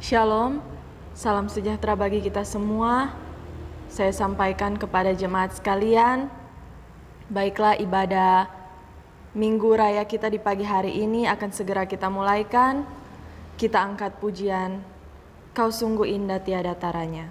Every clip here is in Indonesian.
Shalom, salam sejahtera bagi kita semua. Saya sampaikan kepada jemaat sekalian, baiklah ibadah Minggu Raya kita di pagi hari ini akan segera kita mulaikan. Kita angkat pujian, Kau sungguh indah tiada taranya.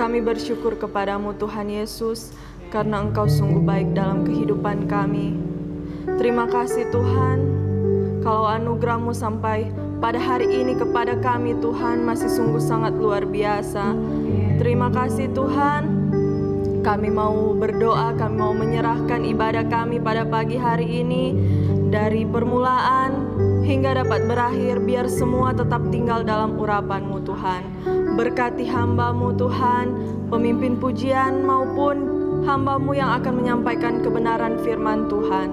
Kami bersyukur kepadamu Tuhan Yesus, karena Engkau sungguh baik dalam kehidupan kami. Terima kasih Tuhan, kalau anugerah-Mu sampai pada hari ini kepada kami Tuhan masih sungguh sangat luar biasa. Terima kasih Tuhan, kami mau berdoa, kami mau menyerahkan ibadah kami pada pagi hari ini. Dari permulaan hingga dapat berakhir, biar semua tetap tinggal dalam urapan-Mu Tuhan. Berkati hamba-Mu Tuhan, pemimpin pujian maupun hamba-Mu yang akan menyampaikan kebenaran firman Tuhan.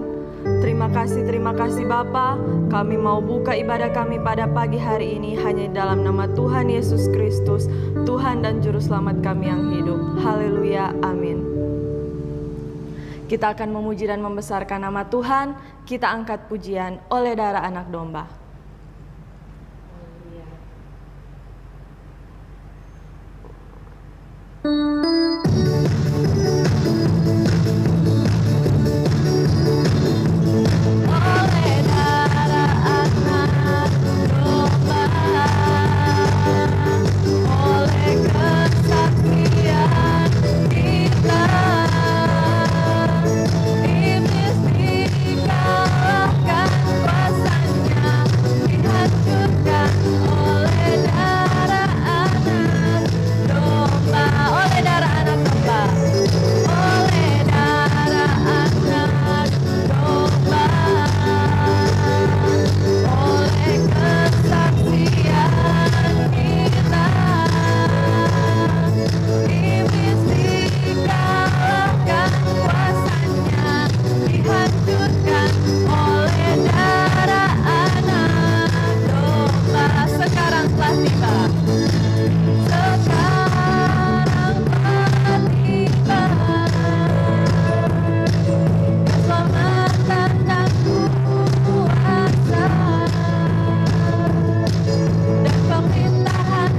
Terima kasih Bapa. Kami mau buka ibadah kami pada pagi hari ini hanya dalam nama Tuhan Yesus Kristus, Tuhan dan Juru Selamat kami yang hidup. Haleluya, amin. Kita akan memuji dan membesarkan nama Tuhan. Kita angkat pujian oleh darah anak domba. Pemerintahan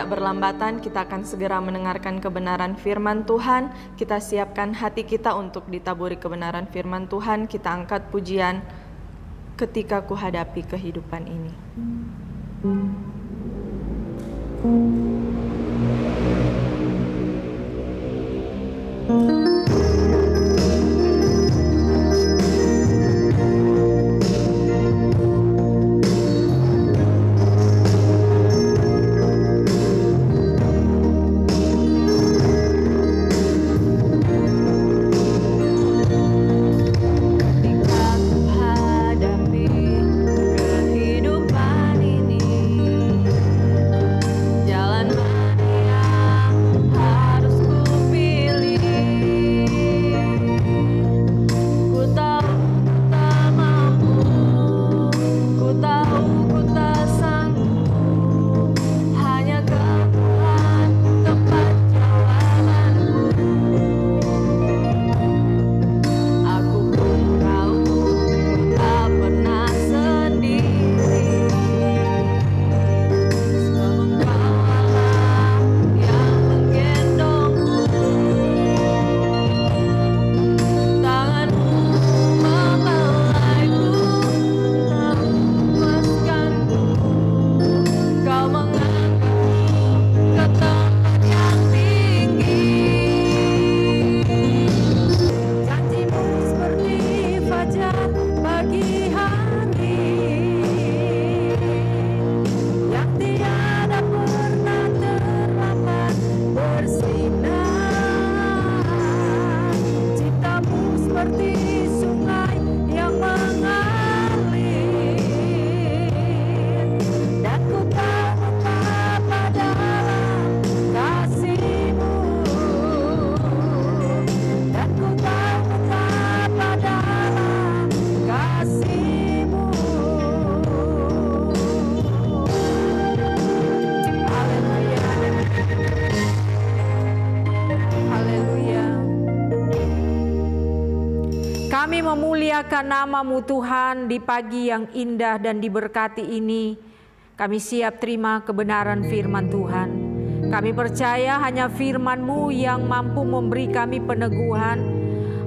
tidak berlambatan, kita akan segera mendengarkan kebenaran firman Tuhan. Kita siapkan hati kita untuk ditaburi kebenaran firman Tuhan. Kita angkat pujian ketika ku hadapi kehidupan ini. Kami memuliakan nama-Mu Tuhan di pagi yang indah dan diberkati ini. Kami siap terima kebenaran firman Tuhan. Kami percaya hanya firman-Mu yang mampu memberi kami peneguhan.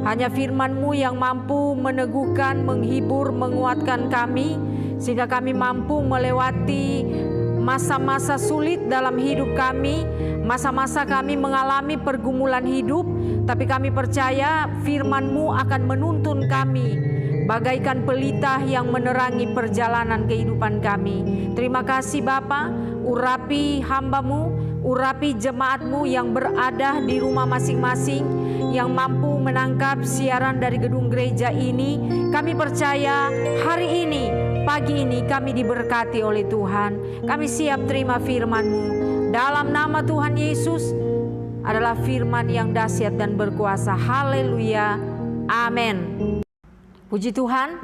Hanya firman-Mu yang mampu meneguhkan, menghibur, menguatkan kami. Sehingga kami mampu melewati masa-masa sulit dalam hidup kami. Masa-masa kami mengalami pergumulan hidup, tapi kami percaya firman-Mu akan menuntun kami bagaikan pelita yang menerangi perjalanan kehidupan kami. Terima kasih Bapa, urapi hamba-Mu, urapi jemaat-Mu yang berada di rumah masing-masing, yang mampu menangkap siaran dari gedung gereja ini. Kami percaya hari ini, pagi ini kami diberkati oleh Tuhan. Kami siap terima firman-Mu. Dalam nama Tuhan Yesus adalah firman yang dahsyat dan berkuasa. Haleluya. Amin. Puji Tuhan.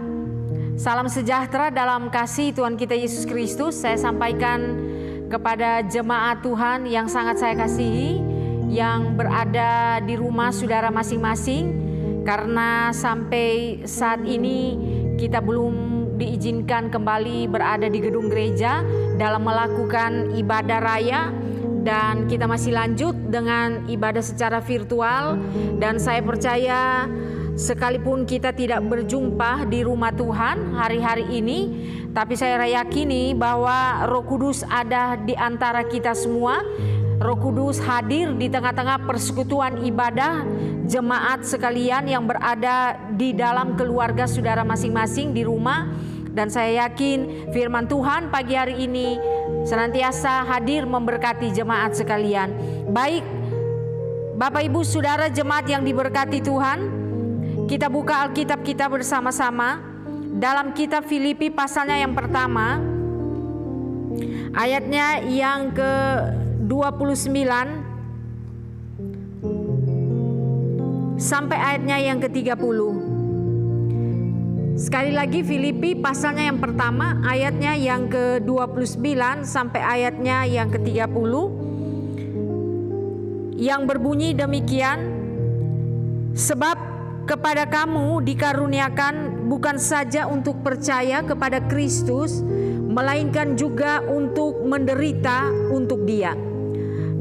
Salam sejahtera dalam kasih Tuhan kita Yesus Kristus. Saya sampaikan kepada jemaat Tuhan yang sangat saya kasihi, yang berada di rumah saudara masing-masing, karena sampai saat ini kita belum diizinkan kembali berada di gedung gereja dalam melakukan ibadah raya, dan kita masih lanjut dengan ibadah secara virtual. Dan saya percaya sekalipun kita tidak berjumpa di rumah Tuhan hari-hari ini, tapi saya yakini bahwa Roh Kudus ada di antara kita semua. Roh Kudus hadir di tengah-tengah persekutuan ibadah jemaat sekalian yang berada di dalam keluarga saudara masing-masing di rumah. Dan saya yakin firman Tuhan pagi hari ini senantiasa hadir memberkati jemaat sekalian. Baik Bapak Ibu Saudara jemaat yang diberkati Tuhan, kita buka Alkitab kita bersama-sama dalam kitab Filipi pasalnya yang pertama, ayatnya yang ke-29 sampai ayatnya yang ke-30. Sekali lagi Filipi pasalnya yang pertama, ayatnya yang ke-29 sampai ayatnya yang ke-30, yang berbunyi demikian: sebab kepada kamu dikaruniakan bukan saja untuk percaya kepada Kristus, melainkan juga untuk menderita untuk Dia.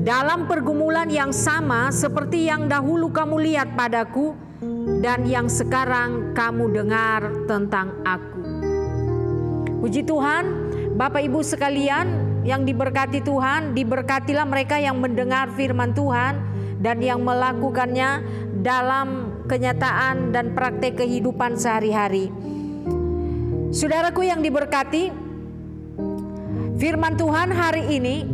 dalam pergumulan yang sama seperti yang dahulu kamu lihat padaku dan yang sekarang kamu dengar tentang aku. Puji Tuhan, Bapak Ibu sekalian yang diberkati Tuhan, diberkatilah mereka yang mendengar firman Tuhan dan yang melakukannya dalam kenyataan dan praktek kehidupan sehari-hari. Saudaraku yang diberkati, firman Tuhan hari ini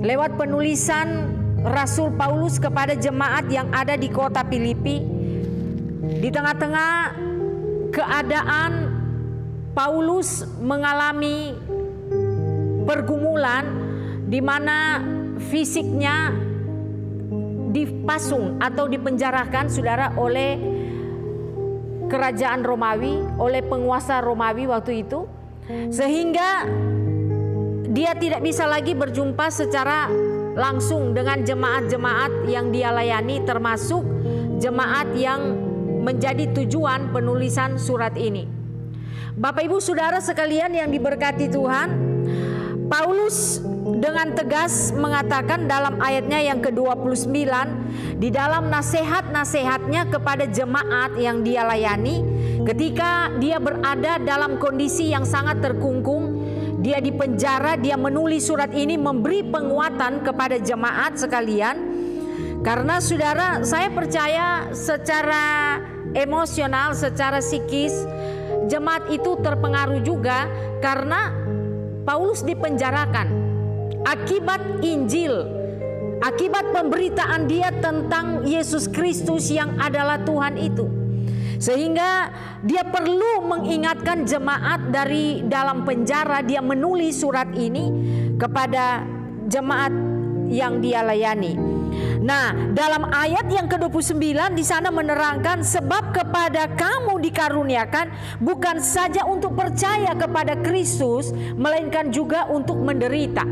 lewat penulisan Rasul Paulus kepada jemaat yang ada di kota Filipi, di tengah-tengah keadaan Paulus mengalami pergumulan di mana fisiknya dipasung atau dipenjarakan, saudara, oleh kerajaan Romawi, oleh penguasa Romawi waktu itu, sehingga dia tidak bisa lagi berjumpa secara langsung dengan jemaat-jemaat yang dia layani, termasuk jemaat yang menjadi tujuan penulisan surat ini. Bapak Ibu Saudara sekalian yang diberkati Tuhan, Paulus dengan tegas mengatakan dalam ayatnya yang ke-29, di dalam nasihat-nasihatnya kepada jemaat yang dia layani, ketika dia berada dalam kondisi yang sangat terkungkung, dia dipenjara, dia menulis surat ini memberi penguatan kepada jemaat sekalian. Karena saudara, saya percaya secara emosional, secara psikis, jemaat itu terpengaruh juga karena Paulus dipenjarakan akibat Injil, akibat pemberitaan dia tentang Yesus Kristus yang adalah Tuhan itu. Sehingga dia perlu mengingatkan jemaat dari dalam penjara. Dia menulis surat ini kepada jemaat yang dia layani. Nah, dalam ayat yang ke-29 di sana menerangkan, sebab kepada kamu dikaruniakan bukan saja untuk percaya kepada Kristus, melainkan juga untuk menderita.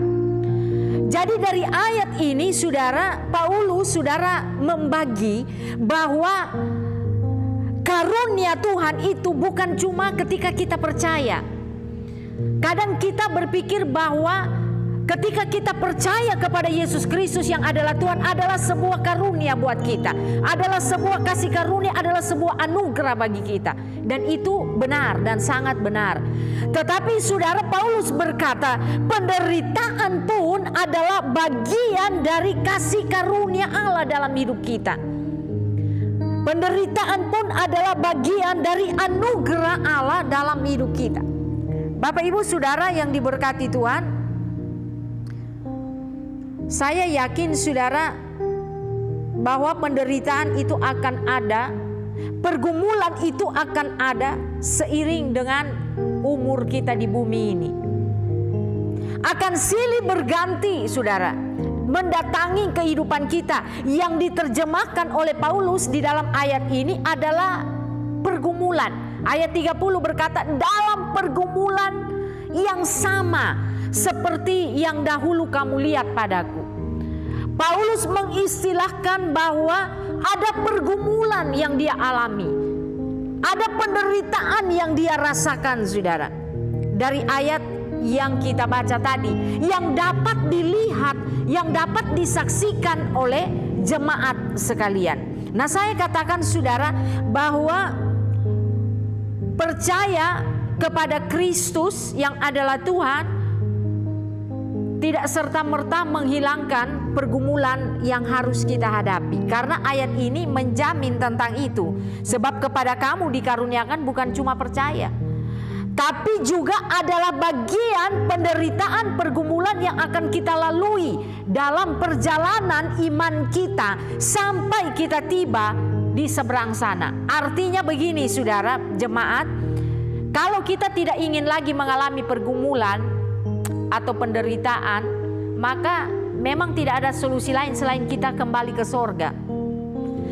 Jadi dari ayat ini saudara, Paulus saudara membagi bahwa karunia Tuhan itu bukan cuma ketika kita percaya. Kadang kita berpikir bahwa ketika kita percaya kepada Yesus Kristus yang adalah Tuhan, adalah sebuah karunia buat kita, adalah sebuah kasih karunia, adalah sebuah anugerah bagi kita. Dan itu benar dan sangat benar. Tetapi saudara, Paulus berkata, penderitaan pun adalah bagian dari kasih karunia Allah dalam hidup kita. Penderitaan pun adalah bagian dari anugerah Allah dalam hidup kita. Bapak Ibu Saudara yang diberkati Tuhan, saya yakin saudara bahwa penderitaan itu akan ada, pergumulan itu akan ada seiring dengan umur kita di bumi ini. Akan silih berganti saudara, mendatangi kehidupan kita. Yang diterjemahkan oleh Paulus di dalam ayat ini adalah pergumulan. Ayat 30 berkata, dalam pergumulan yang sama seperti yang dahulu kamu lihat padaku. Paulus mengistilahkan bahwa ada pergumulan yang dia alami, ada penderitaan yang dia rasakan saudara. Dari ayat yang kita baca tadi, yang dapat dilihat, yang dapat disaksikan oleh jemaat sekalian. Nah, saya katakan saudara bahwa percaya kepada Kristus yang adalah Tuhan tidak serta-merta menghilangkan pergumulan yang harus kita hadapi. Karena ayat ini menjamin tentang itu. Sebab kepada kamu dikaruniakan bukan cuma percaya, tapi juga adalah bagian penderitaan pergumulan yang akan kita lalui dalam perjalanan iman kita sampai kita tiba di seberang sana. Artinya begini saudara jemaat, kalau kita tidak ingin lagi mengalami pergumulan atau penderitaan, maka memang tidak ada solusi lain selain kita kembali ke sorga.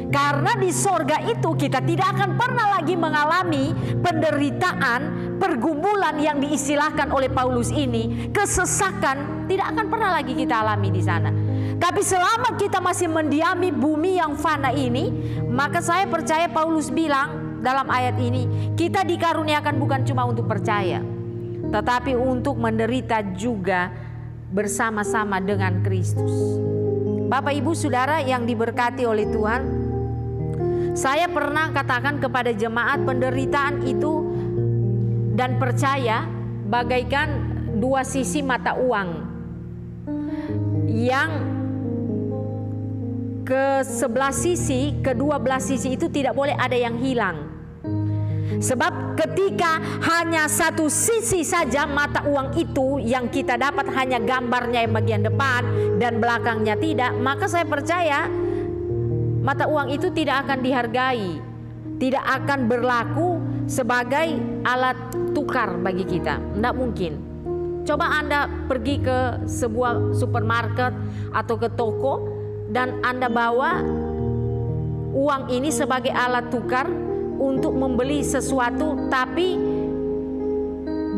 Karena di sorga itu kita tidak akan pernah lagi mengalami penderitaan, pergumulan yang diistilahkan oleh Paulus ini, kesesakan, tidak akan pernah lagi kita alami di sana. Tapi selama kita masih mendiami bumi yang fana ini, maka saya percaya Paulus bilang dalam ayat ini, kita dikaruniakan bukan cuma untuk percaya, tetapi untuk menderita juga bersama-sama dengan Kristus. Bapak Ibu Saudara yang diberkati oleh Tuhan, saya pernah katakan kepada jemaat, penderitaan itu dan percaya bagaikan dua sisi mata uang, yang kedua belah sisi itu tidak boleh ada yang hilang. Sebab ketika hanya satu sisi saja mata uang itu yang kita dapat, hanya gambarnya yang bagian depan dan belakangnya tidak, maka saya percaya mata uang itu tidak akan dihargai, tidak akan berlaku sebagai alat tukar bagi kita. Tidak mungkin. Coba Anda pergi ke sebuah supermarket atau ke toko dan Anda bawa uang ini sebagai alat tukar untuk membeli sesuatu, tapi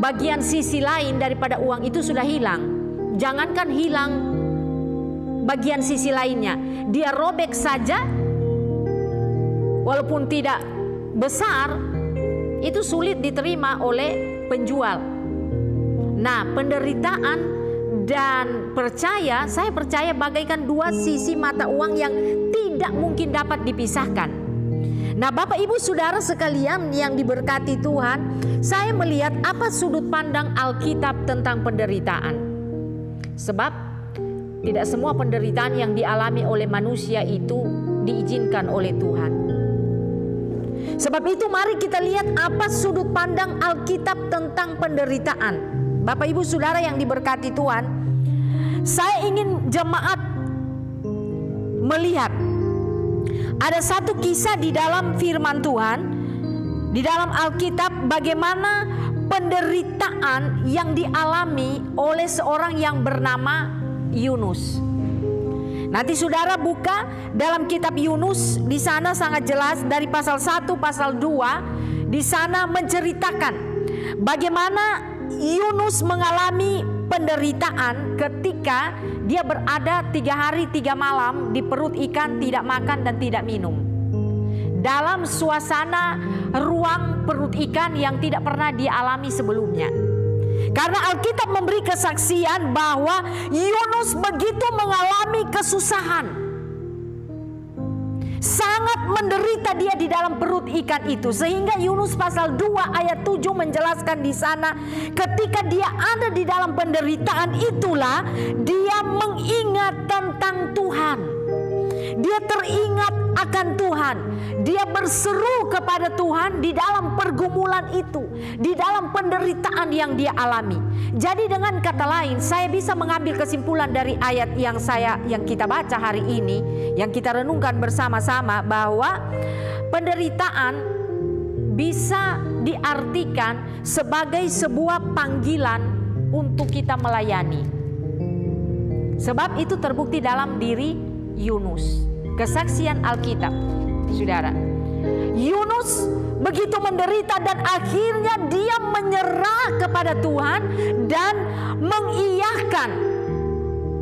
bagian sisi lain daripada uang itu sudah hilang. Jangankan hilang bagian sisi lainnya, dia robek saja, walaupun tidak besar, itu sulit diterima oleh penjual. Nah, penderitaan dan percaya, saya percaya bagaikan dua sisi mata uang yang tidak mungkin dapat dipisahkan. Nah, Bapak Ibu Saudara sekalian yang diberkati Tuhan, saya melihat apa sudut pandang Alkitab tentang penderitaan. Sebab tidak semua penderitaan yang dialami oleh manusia itu diizinkan oleh Tuhan. Sebab itu mari kita lihat apa sudut pandang Alkitab tentang penderitaan. Bapak Ibu Saudara yang diberkati Tuhan, saya ingin jemaat melihat ada satu kisah di dalam firman Tuhan, di dalam Alkitab, bagaimana penderitaan yang dialami oleh seorang yang bernama Yunus. Nanti saudara buka dalam kitab Yunus, di sana sangat jelas dari pasal 1, pasal 2, di sana menceritakan bagaimana Yunus mengalami penderitaan ketika dia berada 3 hari 3 malam di perut ikan, tidak makan dan tidak minum, dalam suasana ruang perut ikan yang tidak pernah dialami sebelumnya. Karena Alkitab memberi kesaksian bahwa Yunus begitu mengalami kesusahan, sangat menderita dia di dalam perut ikan itu, sehingga Yunus pasal 2 ayat 7 menjelaskan di sana, ketika dia ada di dalam penderitaan itulah dia mengingat tentang Tuhan. Dia teringat akan Tuhan. Dia berseru kepada Tuhan di dalam pergumulan itu, di dalam penderitaan yang dia alami. Jadi dengan kata lain, saya bisa mengambil kesimpulan dari ayat yang kita baca hari ini, yang kita renungkan bersama-sama, bahwa penderitaan bisa diartikan sebagai sebuah panggilan untuk kita melayani. Sebab itu terbukti dalam diri Yunus. Kesaksian Alkitab, saudara. Yunus begitu menderita dan akhirnya dia menyerah kepada Tuhan dan mengiyakan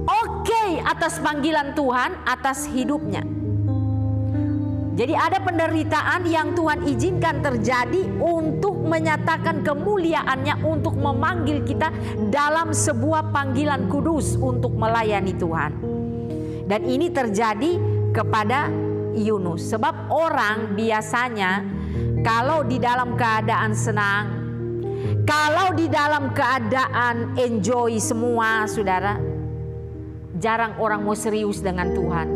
oke atas panggilan Tuhan atas hidupnya. Jadi ada penderitaan yang Tuhan izinkan terjadi untuk menyatakan kemuliaannya, untuk memanggil kita dalam sebuah panggilan kudus untuk melayani Tuhan. Dan ini terjadi kepada Yunus. Sebab orang biasanya kalau di dalam keadaan senang, kalau di dalam keadaan enjoy semua, saudara, jarang orang mau serius dengan Tuhan.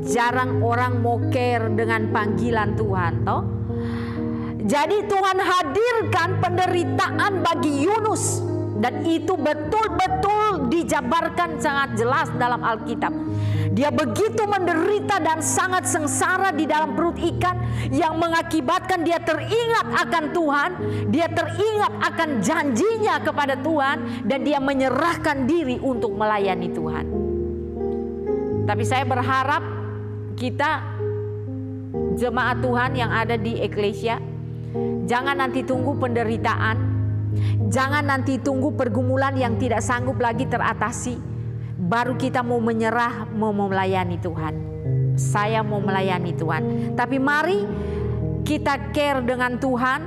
Jarang orang mau care dengan panggilan Tuhan, toh? Jadi Tuhan hadirkan penderitaan bagi Yunus, dan itu betul-betul dijabarkan sangat jelas dalam Alkitab. Dia begitu menderita dan sangat sengsara di dalam perut ikan, yang mengakibatkan dia teringat akan Tuhan, dia teringat akan janjinya kepada Tuhan, dan dia menyerahkan diri untuk melayani Tuhan. Tapi saya berharap kita jemaat Tuhan yang ada di Eklesia, jangan nanti tunggu penderitaan, jangan nanti tunggu pergumulan yang tidak sanggup lagi teratasi, baru kita mau menyerah, mau melayani Tuhan. Saya mau melayani Tuhan. Tapi mari kita care dengan Tuhan,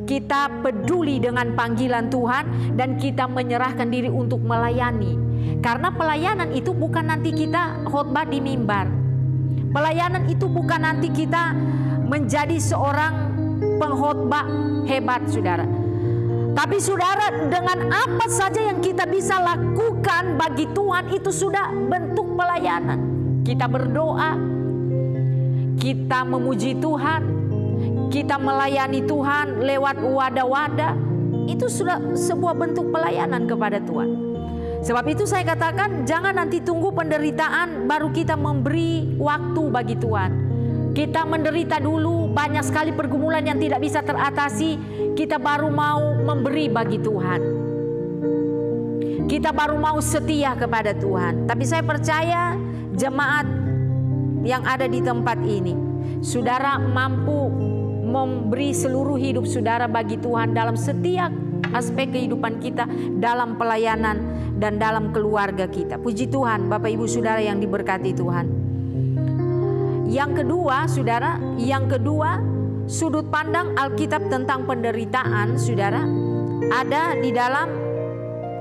kita peduli dengan panggilan Tuhan, dan kita menyerahkan diri untuk melayani. Karena pelayanan itu bukan nanti kita khotbah di mimbar. Pelayanan itu bukan nanti kita menjadi seorang pengkhotbah hebat, saudara. Tapi saudara, dengan apa saja yang kita bisa lakukan bagi Tuhan itu sudah bentuk pelayanan. Kita berdoa, kita memuji Tuhan, kita melayani Tuhan lewat wadah-wadah. Itu sudah sebuah bentuk pelayanan kepada Tuhan. Sebab itu saya katakan, jangan nanti tunggu penderitaan baru kita memberi waktu bagi Tuhan. Kita menderita dulu, banyak sekali pergumulan yang tidak bisa teratasi, kita baru mau memberi bagi Tuhan. Kita baru mau setia kepada Tuhan. Tapi saya percaya jemaat yang ada di tempat ini, saudara mampu memberi seluruh hidup saudara bagi Tuhan dalam setiap aspek kehidupan kita, dalam pelayanan dan dalam keluarga kita. Puji Tuhan, Bapak Ibu Saudara yang diberkati Tuhan. Yang kedua, saudara, sudut pandang Alkitab tentang penderitaan, saudara, ada di dalam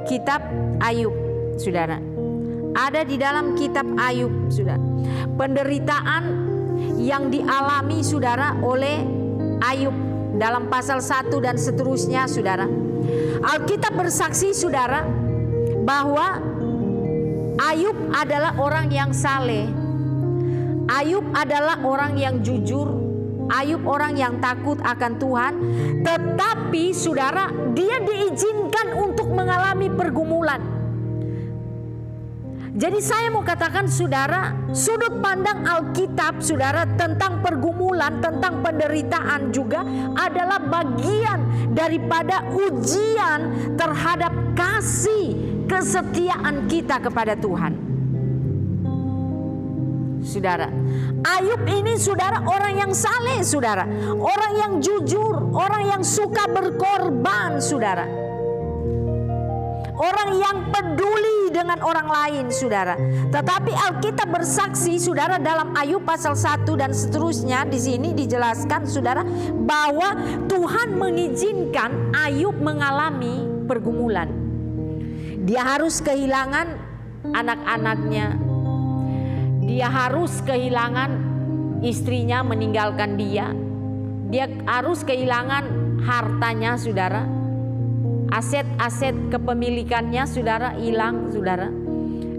kitab Ayub, saudara. Ada di dalam kitab Ayub, saudara. Penderitaan yang dialami, saudara, oleh Ayub dalam pasal 1 dan seterusnya, saudara. Alkitab bersaksi, saudara, bahwa Ayub adalah orang yang saleh. Ayub adalah orang yang jujur. Ayub orang yang takut akan Tuhan. Tetapi saudara, dia diizinkan untuk mengalami pergumulan. Jadi saya mau katakan saudara, sudut pandang Alkitab saudara tentang pergumulan, tentang penderitaan juga adalah bagian daripada ujian terhadap kasih kesetiaan kita kepada Tuhan. Saudara, Ayub ini saudara orang yang saleh, saudara, orang yang jujur, orang yang suka berkorban, saudara, orang yang peduli dengan orang lain, saudara. Tetapi Alkitab bersaksi, saudara, dalam Ayub pasal 1 dan seterusnya, di sini dijelaskan, saudara, bahwa Tuhan mengizinkan Ayub mengalami pergumulan. Dia harus kehilangan anak-anaknya. Dia harus kehilangan istrinya, meninggalkan dia. Dia harus kehilangan hartanya, saudara. Aset-aset kepemilikannya, saudara, hilang, saudara.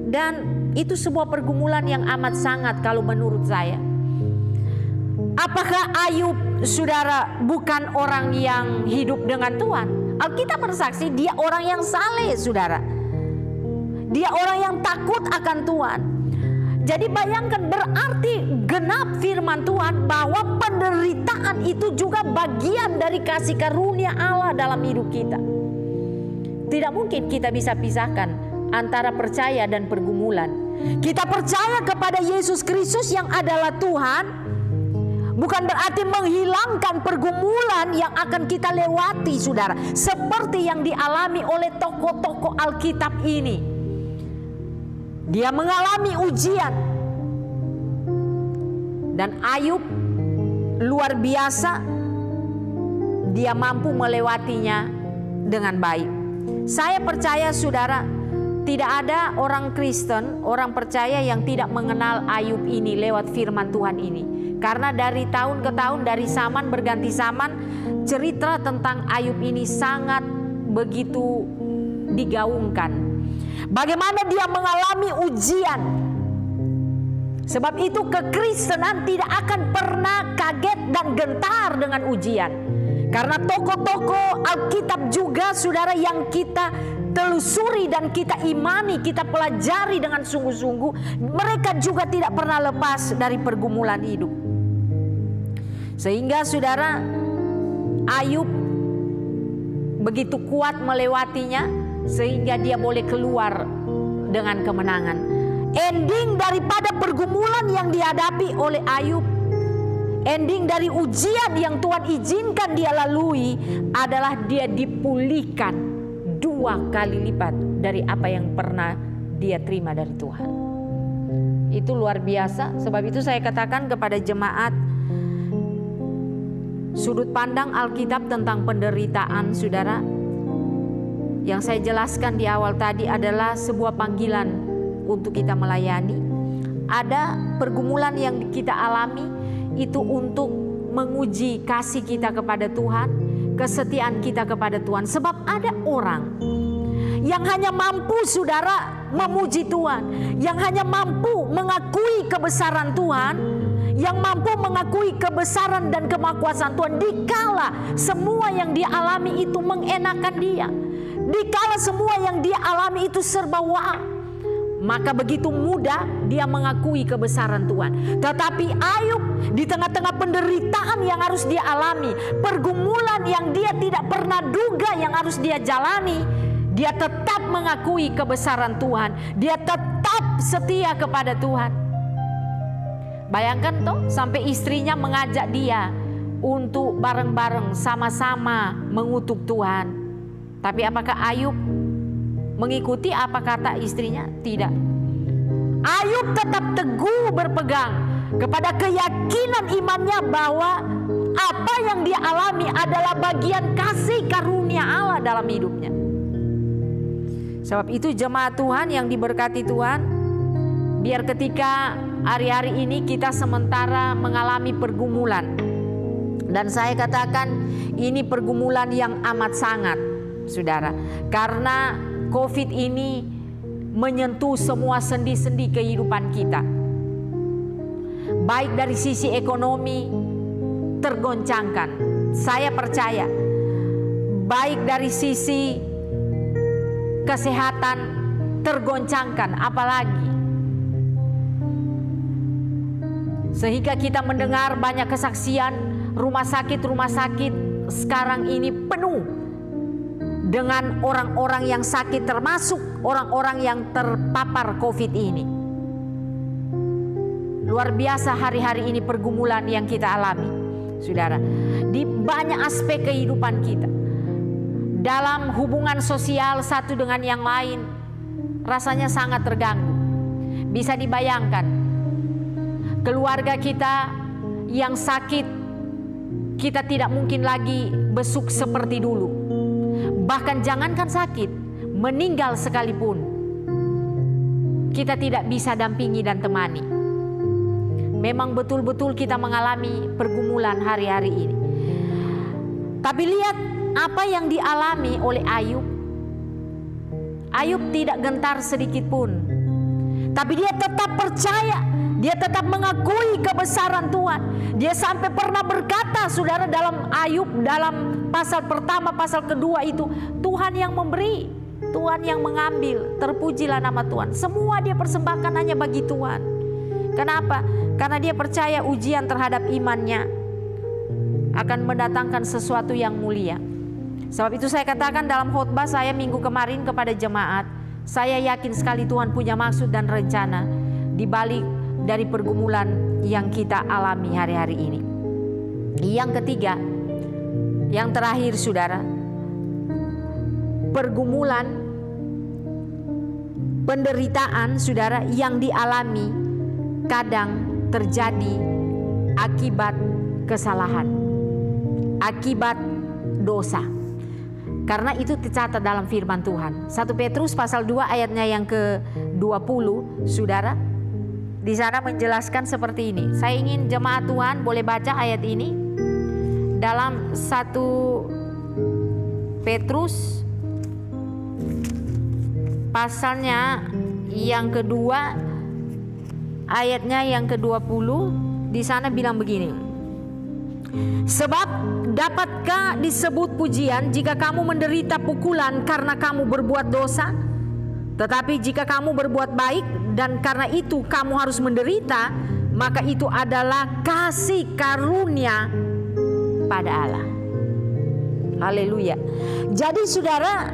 Dan itu sebuah pergumulan yang amat sangat kalau menurut saya. Apakah Ayub, saudara, bukan orang yang hidup dengan Tuhan? Alkitab bersaksi dia orang yang saleh, saudara. Dia orang yang takut akan Tuhan. Jadi bayangkan, berarti genap firman Tuhan bahwa penderitaan itu juga bagian dari kasih karunia Allah dalam hidup kita. Tidak mungkin kita bisa pisahkan antara percaya dan pergumulan. Kita percaya kepada Yesus Kristus yang adalah Tuhan, bukan berarti menghilangkan pergumulan yang akan kita lewati, saudara. Seperti yang dialami oleh tokoh-tokoh Alkitab ini. Dia mengalami ujian. Dan Ayub luar biasa, dia mampu melewatinya dengan baik. Saya percaya saudara, tidak ada orang Kristen, orang percaya yang tidak mengenal Ayub ini lewat firman Tuhan ini. Karena dari tahun ke tahun, dari zaman berganti zaman, cerita tentang Ayub ini sangat begitu digaungkan. Bagaimana dia mengalami ujian. Sebab itu kekristenan tidak akan pernah kaget dan gentar dengan ujian. Karena tokoh-tokoh Alkitab juga saudara yang kita telusuri dan kita imani, kita pelajari dengan sungguh-sungguh, mereka juga tidak pernah lepas dari pergumulan hidup. Sehingga saudara, Ayub begitu kuat melewatinya sehingga dia boleh keluar dengan kemenangan. Ending daripada pergumulan yang dihadapi oleh Ayub, ending dari ujian yang Tuhan izinkan dia lalui adalah dia dipulihkan 2 kali lipat dari apa yang pernah dia terima dari Tuhan. Itu luar biasa. Sebab itu saya katakan kepada jemaat, sudut pandang Alkitab tentang penderitaan, saudara, yang saya jelaskan di awal tadi adalah sebuah panggilan untuk kita melayani. Ada pergumulan yang kita alami itu untuk menguji kasih kita kepada Tuhan, kesetiaan kita kepada Tuhan. Sebab ada orang yang hanya mampu, saudara, memuji Tuhan, yang hanya mampu mengakui kebesaran Tuhan, yang mampu mengakui kebesaran dan kemahakuasaan Tuhan dikala semua yang dia alami itu mengenakan dia, dikala semua yang dia alami itu serba wah, maka begitu mudah dia mengakui kebesaran Tuhan. Tetapi Ayub di tengah-tengah penderitaan yang harus dia alami, pergumulan yang dia tidak pernah duga yang harus dia jalani, dia tetap mengakui kebesaran Tuhan. Dia tetap setia kepada Tuhan. Bayangkan toh, sampai istrinya mengajak dia untuk bareng-bareng sama-sama mengutuk Tuhan. Tapi apakah Ayub mengikuti apa kata istrinya? Tidak. Ayub tetap teguh berpegang kepada keyakinan imannya bahwa apa yang dia alami adalah bagian kasih karunia Allah dalam hidupnya. Sebab itu jemaat Tuhan yang diberkati Tuhan, biar ketika hari-hari ini kita sementara mengalami pergumulan, dan saya katakan ini pergumulan yang amat sangat, saudara, karena COVID ini menyentuh semua sendi-sendi kehidupan kita. Baik dari sisi ekonomi tergoncangkan, saya percaya, baik dari sisi kesehatan tergoncangkan, apalagi sehingga kita mendengar banyak kesaksian rumah sakit sekarang ini penuh dengan orang-orang yang sakit, termasuk orang-orang yang terpapar COVID ini. Luar biasa hari-hari ini pergumulan yang kita alami, saudara, di banyak aspek kehidupan kita. Dalam hubungan sosial satu dengan yang lain rasanya sangat terganggu. Bisa dibayangkan keluarga kita yang sakit, kita tidak mungkin lagi besuk seperti dulu. Bahkan jangankan sakit, meninggal sekalipun kita tidak bisa dampingi dan temani. Memang betul-betul kita mengalami pergumulan hari-hari ini. Tapi lihat apa yang dialami oleh Ayub. Ayub tidak gentar sedikit pun, tapi dia tetap percaya, dia tetap mengakui kebesaran Tuhan. Dia sampai pernah berkata, saudara, dalam Ayub, dalam pasal pertama, pasal kedua itu, Tuhan yang memberi, Tuhan yang mengambil, terpujilah nama Tuhan. Semua dia persembahkan hanya bagi Tuhan. Kenapa? Karena dia percaya ujian terhadap imannya akan mendatangkan sesuatu yang mulia. Sebab itu saya katakan dalam khotbah saya minggu kemarin kepada jemaat, saya yakin sekali Tuhan punya maksud dan rencana di balik dari pergumulan yang kita alami hari-hari ini. Yang ketiga, yang terakhir, saudara, pergumulan, penderitaan, saudara, yang dialami kadang terjadi akibat kesalahan, akibat dosa. Karena itu tercatat dalam firman Tuhan. 1 Petrus pasal 2 ayatnya yang ke-20, saudara, di sana menjelaskan seperti ini. Saya ingin jemaat Tuhan boleh baca ayat ini dalam 1 Petrus pasalnya yang kedua ayatnya yang ke-20. Di sana bilang begini. Sebab dapatkah disebut pujian jika kamu menderita pukulan karena kamu berbuat dosa? Tetapi jika kamu berbuat baik dan karena itu kamu harus menderita, maka itu adalah kasih karunia pada Allah. Haleluya. Jadi saudara,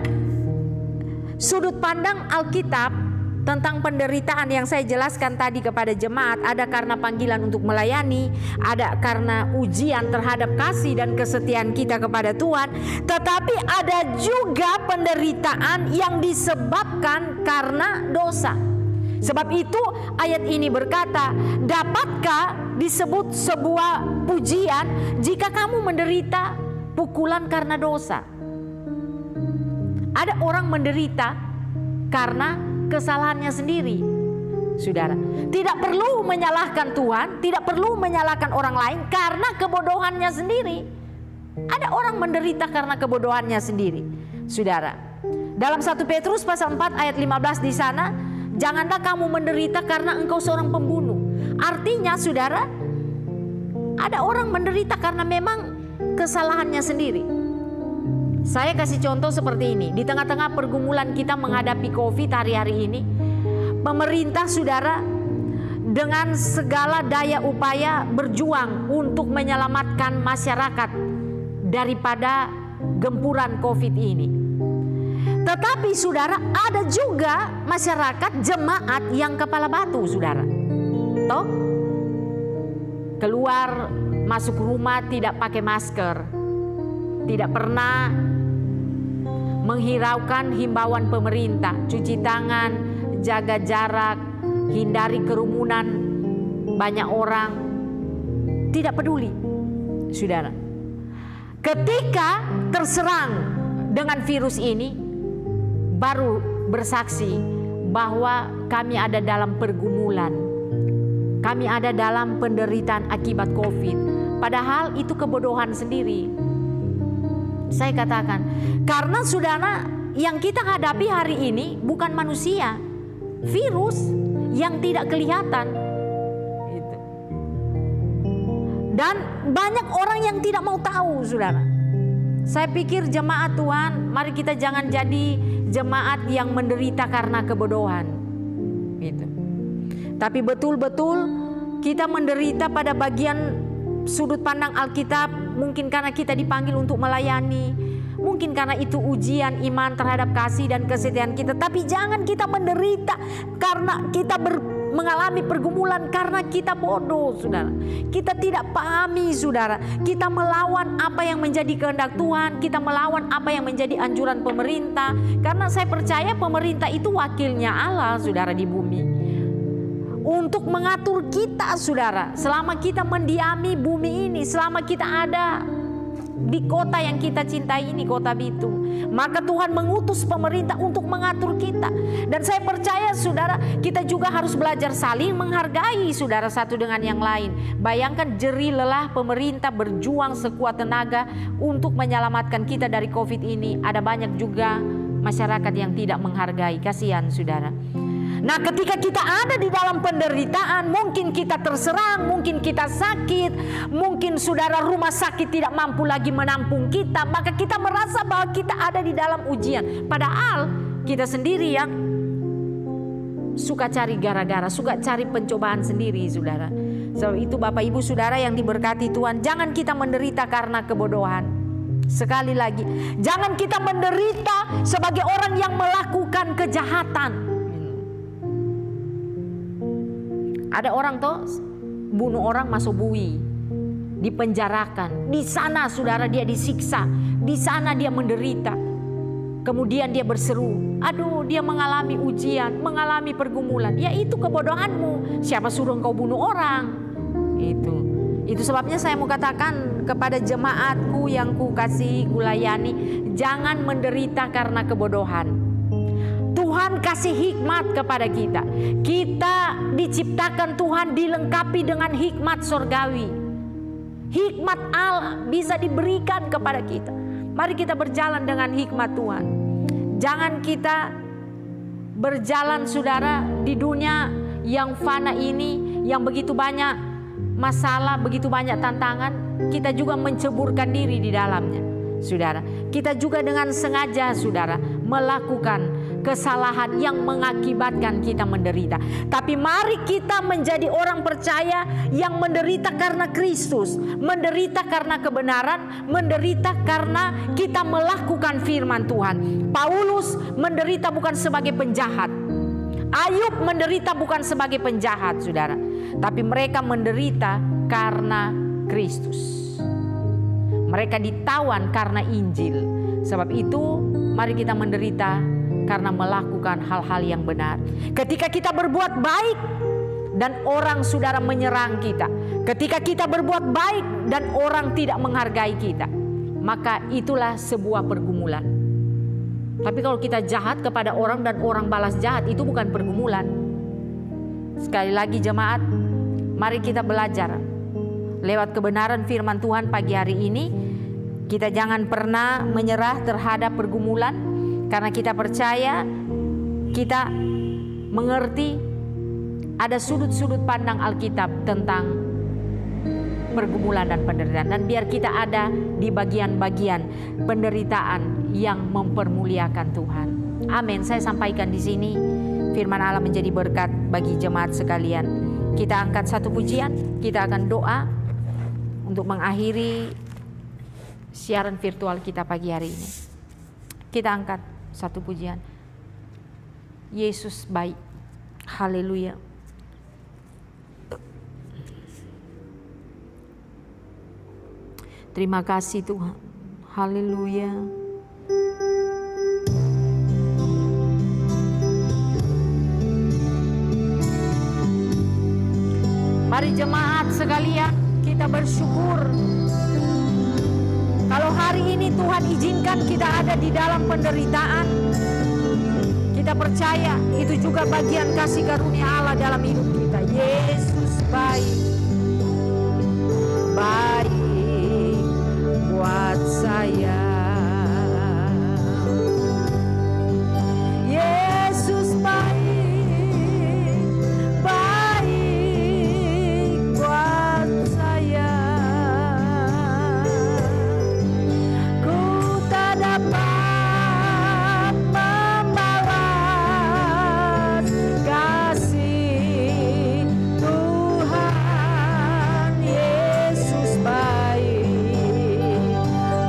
sudut pandang Alkitab tentang penderitaan yang saya jelaskan tadi kepada jemaat, ada karena panggilan untuk melayani, ada karena ujian terhadap kasih dan kesetiaan kita kepada Tuhan, tetapi ada juga penderitaan yang disebabkan karena dosa. Sebab itu ayat ini berkata, dapatkah disebut sebuah pujian jika kamu menderita pukulan karena dosa? Ada orang menderita karena kesalahannya sendiri. Saudara, tidak perlu menyalahkan Tuhan, tidak perlu menyalahkan orang lain karena kebodohannya sendiri. Ada orang menderita karena kebodohannya sendiri. Saudara, dalam 1 Petrus pasal 4 ayat 15 di sana, janganlah kamu menderita karena engkau seorang pembunuh. Artinya saudara, ada orang menderita karena memang kesalahannya sendiri. Saya kasih contoh seperti ini. Di tengah-tengah pergumulan kita menghadapi COVID hari-hari ini, pemerintah saudara dengan segala daya upaya berjuang untuk menyelamatkan masyarakat daripada gempuran COVID ini. Tetapi saudara, ada juga masyarakat jemaat yang kepala batu, saudara. Toh, keluar masuk rumah tidak pakai masker, tidak pernah menghiraukan himbauan pemerintah, cuci tangan, jaga jarak, hindari kerumunan banyak orang, tidak peduli, saudara. Ketika terserang dengan virus ini, baru bersaksi bahwa kami ada dalam pergumulan, kami ada dalam penderitaan akibat COVID. Padahal itu kebodohan sendiri. Saya katakan, karena saudara, yang kita hadapi hari ini bukan manusia, virus yang tidak kelihatan. Dan banyak orang yang tidak mau tahu, saudara. Saya pikir jemaat Tuhan, mari kita jangan jadi jemaat yang menderita karena kebodohan. Gitu. Tapi betul-betul kita menderita pada bagian sudut pandang Alkitab. Mungkin karena kita dipanggil untuk melayani, mungkin karena itu ujian iman terhadap kasih dan kesetiaan kita. Tapi jangan kita menderita karena kita mengalami pergumulan karena kita bodoh, saudara. Kita tidak pahami, saudara. Kita melawan apa yang menjadi kehendak Tuhan, kita melawan apa yang menjadi anjuran pemerintah. Karena saya percaya pemerintah itu wakilnya Allah, saudara, di bumi, untuk mengatur kita, saudara. Selama kita mendiami bumi ini, selama kita ada di kota yang kita cintai ini, kota Bitung, maka Tuhan mengutus pemerintah untuk mengatur kita. Dan saya percaya, saudara, kita juga harus belajar saling menghargai, saudara, satu dengan yang lain. Bayangkan jerih lelah pemerintah berjuang sekuat tenaga untuk menyelamatkan kita dari COVID ini. Ada banyak juga masyarakat yang tidak menghargai. Kasihan, saudara. Nah, ketika kita ada di dalam penderitaan, mungkin kita terserang, mungkin kita sakit, mungkin saudara rumah sakit tidak mampu lagi menampung kita, maka kita merasa bahwa kita ada di dalam ujian. Padahal kita sendiri yang suka cari gara-gara, suka cari pencobaan sendiri, saudara. Sebab itu Bapak Ibu Saudara yang diberkati Tuhan, jangan kita menderita karena kebodohan. Sekali lagi, jangan kita menderita sebagai orang yang melakukan kejahatan. Ada orang tuh bunuh orang masuk bui, dipenjarakan. Di sana saudara dia disiksa, di sana dia menderita. Kemudian dia berseru, aduh dia mengalami ujian, mengalami pergumulan. Ya itu kebodohanmu, siapa suruh engkau bunuh orang? Itu sebabnya saya mau katakan kepada jemaatku yang ku kasihi, ku layani, jangan menderita karena kebodohan. Tuhan kasih hikmat kepada kita. Kita diciptakan Tuhan dilengkapi dengan hikmat sorgawi. Hikmat Allah bisa diberikan kepada kita. Mari kita berjalan dengan hikmat Tuhan. Jangan kita berjalan, saudara, di dunia yang fana ini, yang begitu banyak masalah, begitu banyak tantangan. Kita juga menceburkan diri di dalamnya, saudara. Kita juga dengan sengaja, saudara, melakukan kesalahan yang mengakibatkan kita menderita. Tapi mari kita menjadi orang percaya yang menderita karena Kristus, menderita karena kebenaran, menderita karena kita melakukan firman Tuhan. Paulus menderita bukan sebagai penjahat, Ayub menderita bukan sebagai penjahat, saudara, tapi mereka menderita karena Kristus. Mereka ditawan karena Injil. Sebab itu mari kita menderita karena melakukan hal-hal yang benar. Ketika kita berbuat baik dan orang saudara menyerang kita, ketika kita berbuat baik dan orang tidak menghargai kita, maka itulah sebuah pergumulan. Tapi kalau kita jahat kepada orang dan orang balas jahat, itu bukan pergumulan. Sekali lagi jemaat, mari kita belajar lewat kebenaran firman Tuhan pagi hari ini. Kita jangan pernah menyerah terhadap pergumulan, karena kita percaya, kita mengerti ada sudut-sudut pandang Alkitab tentang pergumulan dan penderitaan. Dan biar kita ada di bagian-bagian penderitaan yang mempermuliakan Tuhan. Amin. Saya sampaikan di sini, firman Allah menjadi berkat bagi jemaat sekalian. Kita angkat satu pujian, kita akan doa untuk mengakhiri siaran virtual kita pagi hari ini. Kita angkat satu pujian. Yesus baik. Haleluya. Terima kasih Tuhan. Haleluya. Mari jemaat sekalian, kita bersyukur kalau hari ini Tuhan izinkan kita ada di dalam penderitaan. Kita percaya itu juga bagian kasih karunia Allah dalam hidup kita. Yesus baik, baik buat saya. Yesus baik, baik buat saya. Ku tak dapat membalas kasih Tuhan. Yesus baik,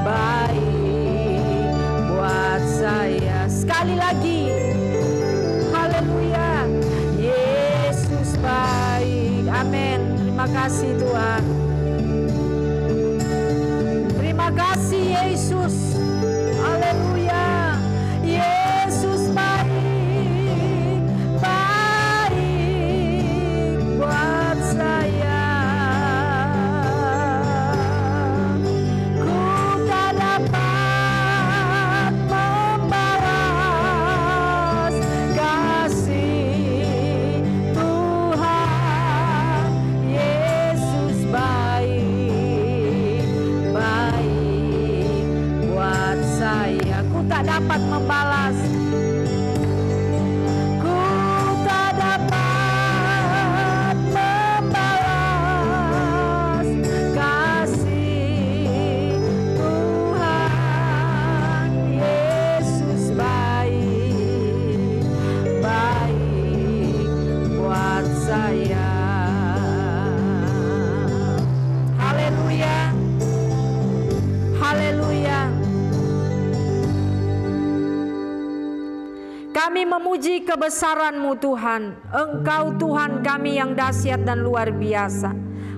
baik buat saya. Sekali lagi, haleluya. Yesus baik. Amin. Terima kasih Tuhan. Terima kasih Yesus. Haleluya. Yesus baik, baik buat saya. Ku tak dapat membalas kasih Tuhan. Yesus baik, baik buat saya. Ku tak dapat membalas. Ku tak dapat membalas kasih Tuhan. Yesus baik, baik buat saya. Haleluya. Haleluya. Kami memuji kebesaran-Mu Tuhan. Engkau Tuhan kami yang dahsyat dan luar biasa.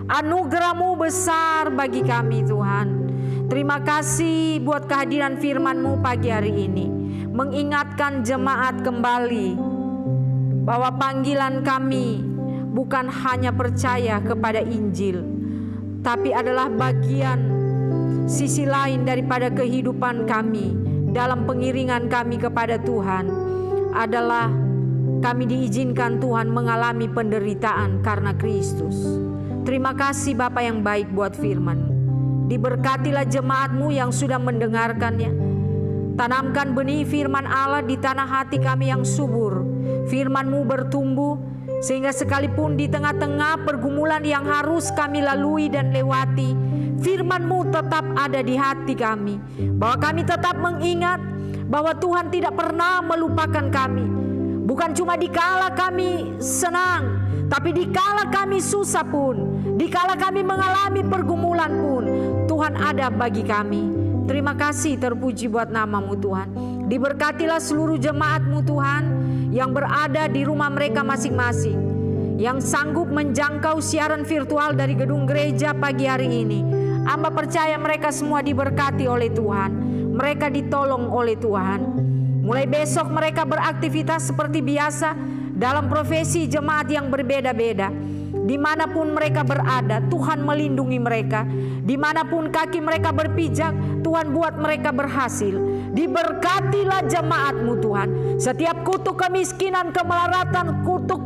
Anugerah-Mu besar bagi kami Tuhan. Terima kasih buat kehadiran firman-Mu pagi hari ini. Mengingatkan jemaat kembali bahwa panggilan kami bukan hanya percaya kepada Injil, tapi adalah bagian sisi lain daripada kehidupan kami dalam pengiringan kami kepada Tuhan adalah kami diizinkan Tuhan mengalami penderitaan karena Kristus. Terima kasih Bapa yang baik buat firman-Mu. Diberkatilah jemaat-Mu yang sudah mendengarkannya. Tanamkan benih firman Allah di tanah hati kami yang subur. Firman-Mu bertumbuh sehingga sekalipun di tengah-tengah pergumulan yang harus kami lalui dan lewati, firman-Mu tetap ada di hati kami. Bahwa kami tetap mengingat bahwa Tuhan tidak pernah melupakan kami. Bukan cuma dikala kami senang, tapi dikala kami susah pun, dikala kami mengalami pergumulan pun, Tuhan ada bagi kami. Terima kasih, terpuji buat nama-Mu Tuhan. Diberkatilah seluruh jemaat-Mu Tuhan yang berada di rumah mereka masing-masing, yang sanggup menjangkau siaran virtual dari gedung gereja pagi hari ini. Hamba percaya mereka semua diberkati oleh Tuhan. Mereka ditolong oleh Tuhan. Mulai besok mereka beraktivitas seperti biasa dalam profesi jemaat yang berbeda-beda. Dimanapun mereka berada, Tuhan melindungi mereka. Dimanapun kaki mereka berpijak, Tuhan buat mereka berhasil. Diberkatilah jemaat-Mu Tuhan. Setiap kutuk kemiskinan, kemelaratan, kutuk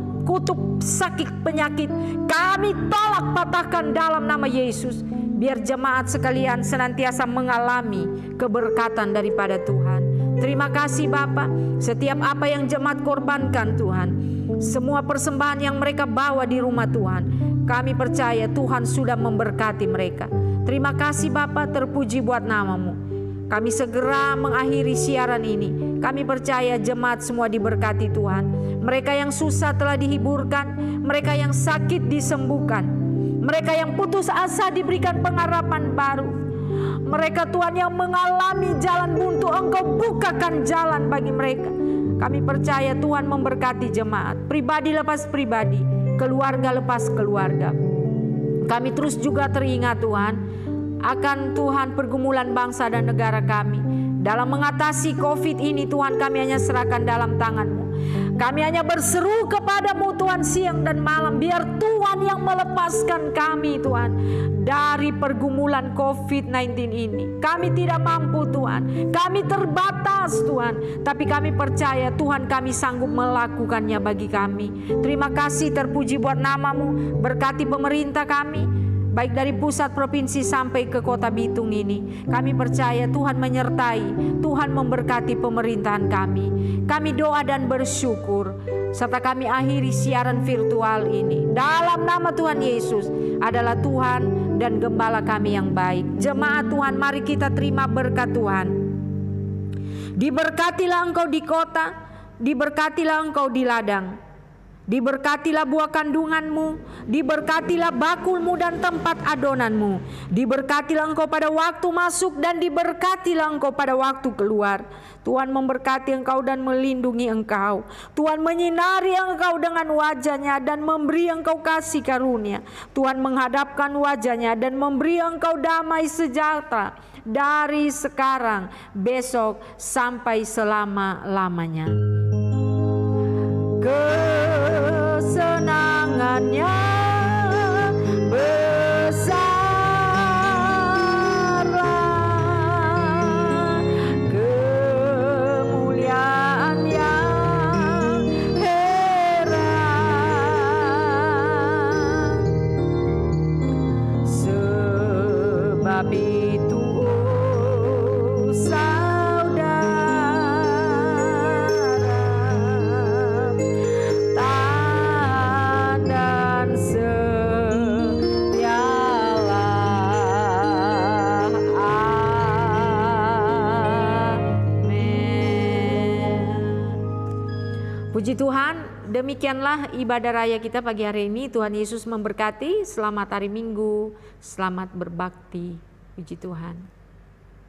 sakit penyakit, kami tolak patahkan dalam nama Yesus. Biar jemaat sekalian senantiasa mengalami keberkatan daripada Tuhan. Terima kasih Bapa, setiap apa yang jemaat korbankan Tuhan, semua persembahan yang mereka bawa di rumah Tuhan, kami percaya Tuhan sudah memberkati mereka. Terima kasih Bapa, terpuji buat nama-Mu. Kami segera mengakhiri siaran ini. Kami percaya jemaat semua diberkati Tuhan. Mereka yang susah telah dihiburkan, mereka yang sakit disembuhkan, mereka yang putus asa diberikan pengharapan baru. Mereka Tuhan yang mengalami jalan buntu, Engkau bukakan jalan bagi mereka. Kami percaya Tuhan memberkati jemaat, pribadi lepas pribadi, keluarga lepas keluarga. Kami terus juga teringat Tuhan akan Tuhan pergumulan bangsa dan negara kami. Dalam mengatasi COVID ini Tuhan, kami hanya serahkan dalam tangan-Mu. Kami hanya berseru kepada-Mu Tuhan siang dan malam, biar Tuhan yang melepaskan kami Tuhan dari pergumulan COVID-19 ini. Kami tidak mampu Tuhan, kami terbatas Tuhan, tapi kami percaya Tuhan kami sanggup melakukannya bagi kami. Terima kasih, terpuji buat nama-Mu. Berkati pemerintah kami, baik dari pusat provinsi sampai ke kota Bitung ini. Kami percaya Tuhan menyertai, Tuhan memberkati pemerintahan kami. Kami doa dan bersyukur, serta kami akhiri siaran virtual ini. Dalam nama Tuhan Yesus adalah Tuhan dan Gembala kami yang baik. Jemaat Tuhan, mari kita terima berkat Tuhan. Diberkatilah engkau di kota, diberkatilah engkau di ladang. Diberkatilah buah kandunganmu, diberkatilah bakulmu dan tempat adonanmu. Diberkatilah engkau pada waktu masuk dan diberkatilah engkau pada waktu keluar. Tuhan memberkati engkau dan melindungi engkau. Tuhan menyinari engkau dengan wajah-Nya dan memberi engkau kasih karunia. Tuhan menghadapkan wajah-Nya dan memberi engkau damai sejahtera dari sekarang, besok, sampai selama-lamanya. Kesenangannya besarlah, kemuliaan yang heran. Sebab itu puji Tuhan, demikianlah ibadah raya kita pagi hari ini. Tuhan Yesus memberkati. Selamat hari Minggu, selamat berbakti. Puji Tuhan.